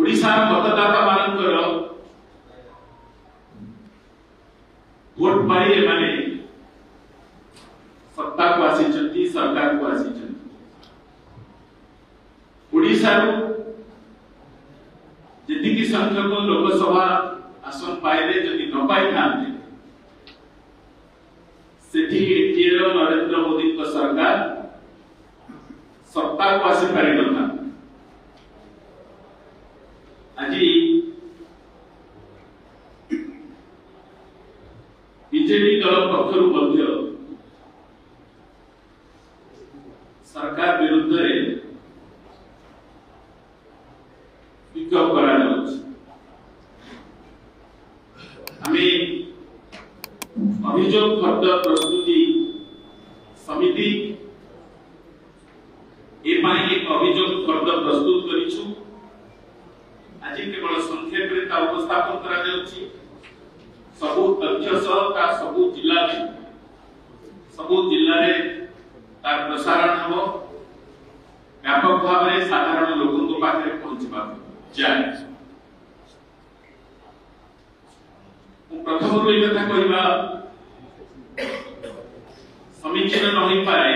ओडिशा मतदाता मानकर वोट पाई माने सत्ता को आसी सरकार को आसी ओडिशा जी संख्यक लोकसभा आसन पाइले जदि न पाई था एनडीए नरेंद्र मोदी सरकार सत्ता को आसी पारि न था आज बीजेपी दल पक्ष सरकार विरुद्ध विक्षोभ करा अभियोग फर्द प्रस्तुति समिति एक अभियोग फर्द प्रस्तुत करिछु। आज केवल संक्षेप रे ता उपस्थापन करा जाउछि। सबु तथ्य सह सबु जिल्ला रे तार प्रसारण हबो व्यापक भाव में साधारण लोगों को पाखे पहुंचबा जाए। प्रथम रो कथा कहबा समीचीन नहीं पाए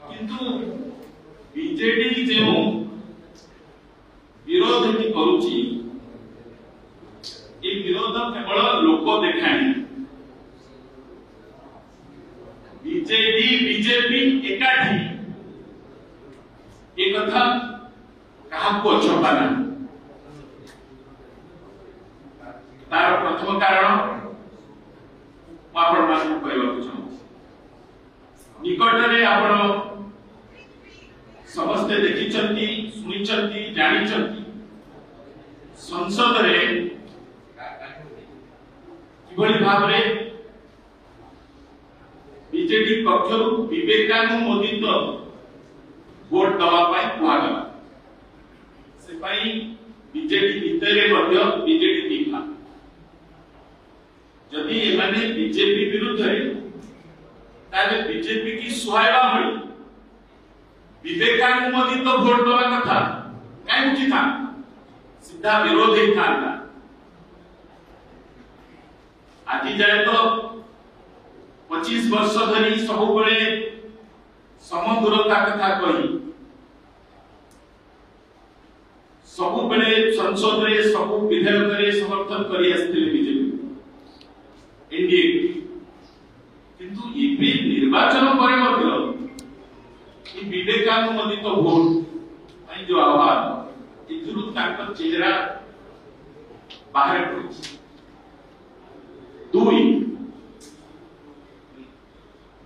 किंतु बीजेडी जो विरोध की करूची ये विरोध केवल लोक देखाणी बीजेडी बीजेपी एकाठी एक कथा कहा को छपा ना तार प्रथम कारण आपण मान कहबा चाहू निकट रे आपण समस्त देखिचंती सुनिचंती जानिचंती संसद रे किभली भाव रे बीजेडी पक्षरु विवेकानुमोदित वोट दवा पाई कुआगला से पाई बीजेडी भितरे मध्य बीजेडी दीपा जदि एमाने बीजेपी विरुद्ध रे ताले बीजेपी की सुहायबा भली विवेकानुमोदित वोट दवा कथा काई उठी था सीधा विरोध ही था। आज जाए तो 25 वर्ष धरी सब बड़े समदूरता कथा कही सब बड़े संसद रे सब विधेयक रे समर्थन करी आस्थिले बीजेपी एनडीए किंतु इबे निर्वाचन पर मध्य ई विवेकानुमोदित वोट आई जो आवाज इथुरु ताकर चेहरा बाहर पड़छ। दुई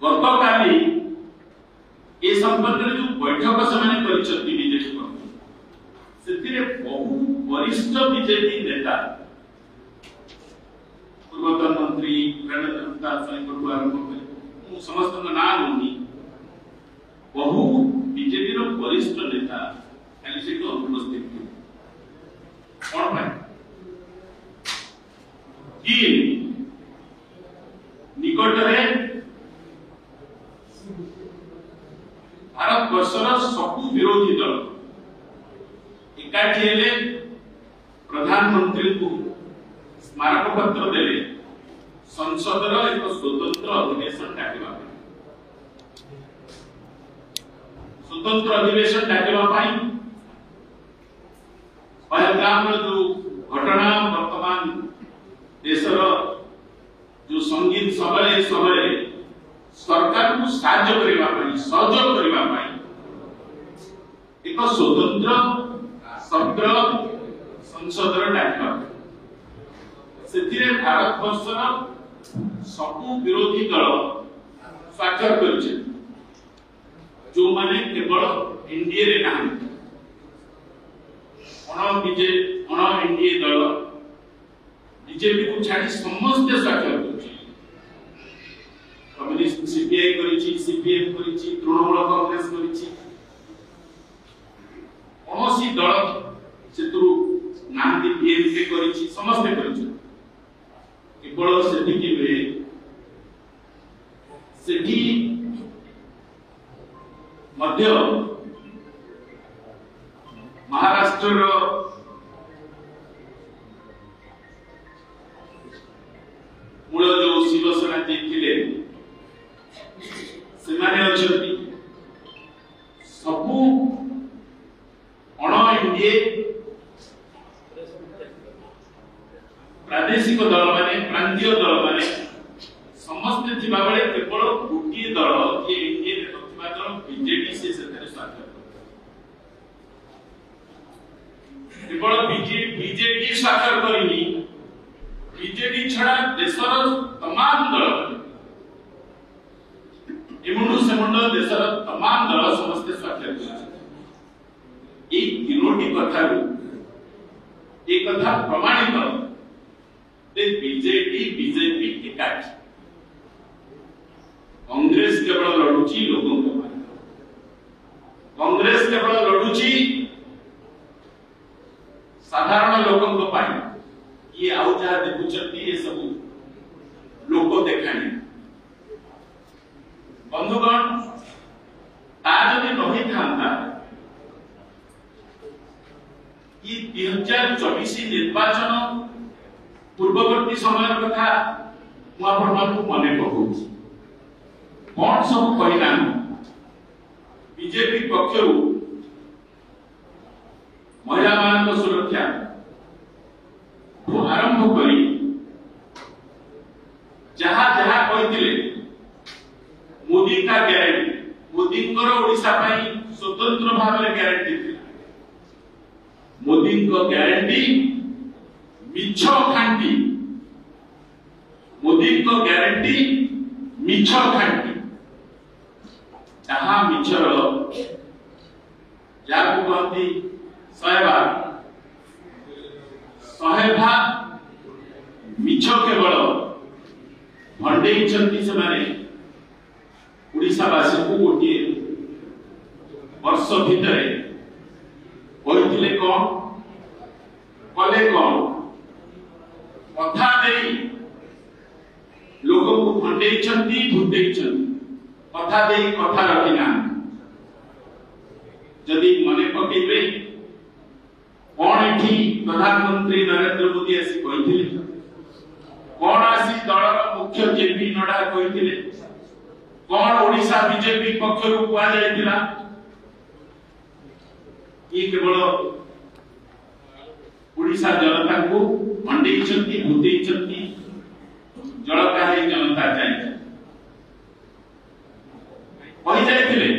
गतकाली ए संपर्क रे जो बैठक समय परिचय बीजेपी से बहु वरिष्ठ बीजेपी नेता पूर्वतन मंत्री प्रणता आरंभ समस्त ना लूनी बहु बीजेपी वरिष्ठ नेता खाली अनुपस्थित कौन पाए कि निकट भारत वर्षर सबु विरोधी दल एकाठी हेले प्रधानमंत्री को स्मारक पत्र देले संसद एक स्वतंत्र अधिवेशन डाकिबा स्वतंत्र अधिवेशन डाकिबा पहलगाम जो घटना वर्तमान देशर जो संगीत सबले सबले सरकार को साहाय्य करबा सहयोग करबा एक स्वतंत्र सत्र संसद डाकिबा से भारत वर्षर सबु विरोधी दल स्वाक्षर करिছে जो माने केवल एनडीए रे ना अण एनडीए दल बीजेपी को छाड़ी समस्त स्वाक्षर करिছে कम्युनिस्ट सीपीआई करिछि सीपीएम करिछि तृणमूल कांग्रेस करिछि कौनसी दल सेतु नांदी पीएमके करिछि समस्त करिछि केवल सेठी महाराष्ट्र मूल जो शिवसेना जी थे से सबू अण-एनडीए प्रादेशिक दल माने प्रांतीय दल माने समस्त थिबा बेले केवल गोटे दल जे एनडीए रे नथिबा दल बीजेडी से सेतरे स्वागत केवल बीजेडी स्वागत करिनी बीजेडी छड़ा देशर तमाम दल एमुंडु सेमुंड देशर तमाम दल समस्त स्वागत करछथि ए तीनोटी कथारु एक कथा प्रमाणित बीजेडी बीजेपी एकाठी कांग्रेस केवल लड़ुची लोगों को कांग्रेस केवल लड़ुची साधारण लोगों को पाई ये आउ जहा देखुचंती ये सब लोक देखानी बंधुगण ता जदि रही थांता ये 2024 निर्वाचन पूर्ववर्ती समय कथा मन पकाऊँ कौन सब परिणाम बीजेपी पक्षर महिला मान सुरक्षा आरंभ करी जहा जहा कहते मोदी का ग्यारंटी मोदी ओडिशा स्वतंत्र भाव में ग्यारंटी थी मोदी को ग्यारंटी मिछ खांटी मोदी को ग्यारंटी मिछ खांटी जहां मिछर जाको कहती 100 भाग मिछ केवल भंडेई चंती से माने ओडिशा वासी को गोटे वर्ष भितर कहते कौन कले कौन कथा देई लोगों को भंडेई चंती भूतेई चंती कथा देई कथा रखिना जदि मने पकेबे कौन एठी प्रधानमंत्री नरेंद्र मोदी आसी कहिथिले कौन आसी दलर मुख्य जेपी नड्डा कहिथिले कौन ओडिशा बीजेपी पक्षरु कुआ जायतिला ये केवल ओडिशा जनता को भंडेई चंती भूतेई चंती जलकाही जनता चाहिए कही जाइथिले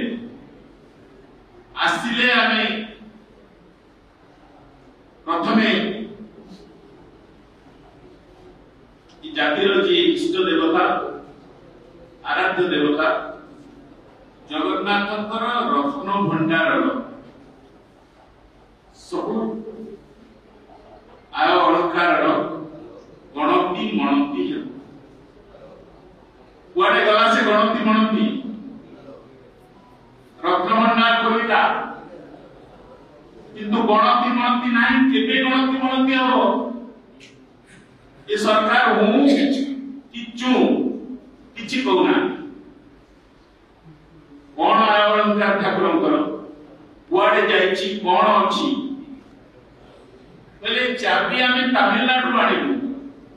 आसिले आमे प्रथमे जातिर जी इष्ट देवता आराध्य देवता जगन्नाथकर रत्न भंडार सब आय अलंकार गणती मणती कुआडे गला से गणती मणती रत्न भंडार खोलिला किंतु गणती मणती नहीं केबे गणती मणती हो ये सरकार हूं किचु किछि कहना कौन आय अलंकार ठाकुरंकर कुआडे जाइछि कौन अछि पहले चाबी आमे तमिलनाडु आनिबु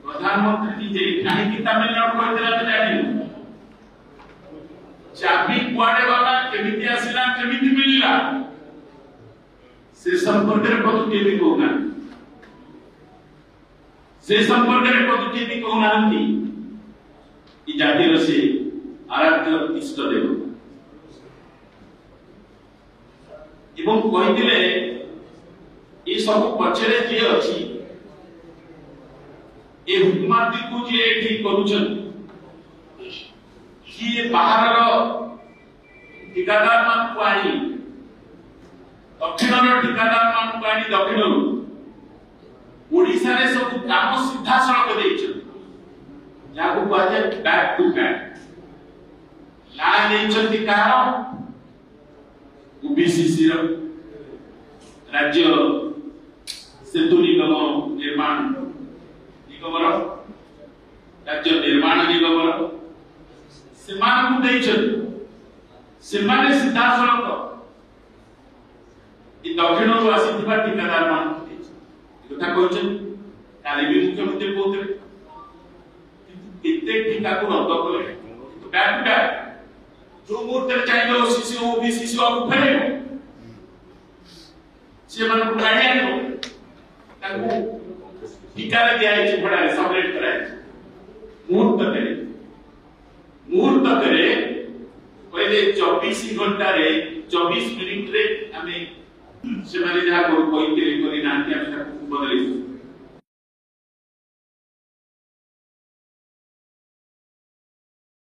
प्रधानमंत्री जी जे काहे कि तमिलनाडु कहतिला त जानिबु चाबी कुआडे गला केमिति आसिला केमिति मिलिला से संपर्क रे पदुटी भी कहना से संपर्क रे पदुटी भी कहना हंती ई जातिर से आराध्य इष्ट देवता एवं कहिदिले ई सब पछरे जे अछि ए हुकुमती को जे एठी करूछन कि बाहर ठिकादार मान को आनी दक्षिण ठिकादार मान को आनी दक्षिण ओडिशा रे सब काम सीधा सड़क देछ जाको कहजे बैक टू बैक ला देछति कार ओबीसीसी रो राज्य सेतु निगम निर्माण निगम रो राज्य निर्माण निगम रो सेमान को देछन सेमाने सीधा सड़क दक्षिणରୁ ଆସିଥିବା ଠିକାଦାର ମାନଙ୍କୁ ଦେଇଛି କଥା କହିଛନ୍ତି କାଲି ବି ମୁଖ୍ୟମନ୍ତ୍ରୀ କହୁଥିଲେ କେତେ ଠିକାକୁ ରଦ୍ଦ କଲେ ବ୍ୟାକ୍ ଟୁ ବ୍ୟାକ୍ जो मुहूर्त चाहिए ओसीसी ओबीसी को फैलेगा से मन को गाड़ी आनो ताको टीका रे दिया है बड़ा सबमिट कराए मुहूर्त करे पहले 24 घंटा रे 24 मिनिट रे हमें से माने जहा कोई कोई करी नांती हम बदली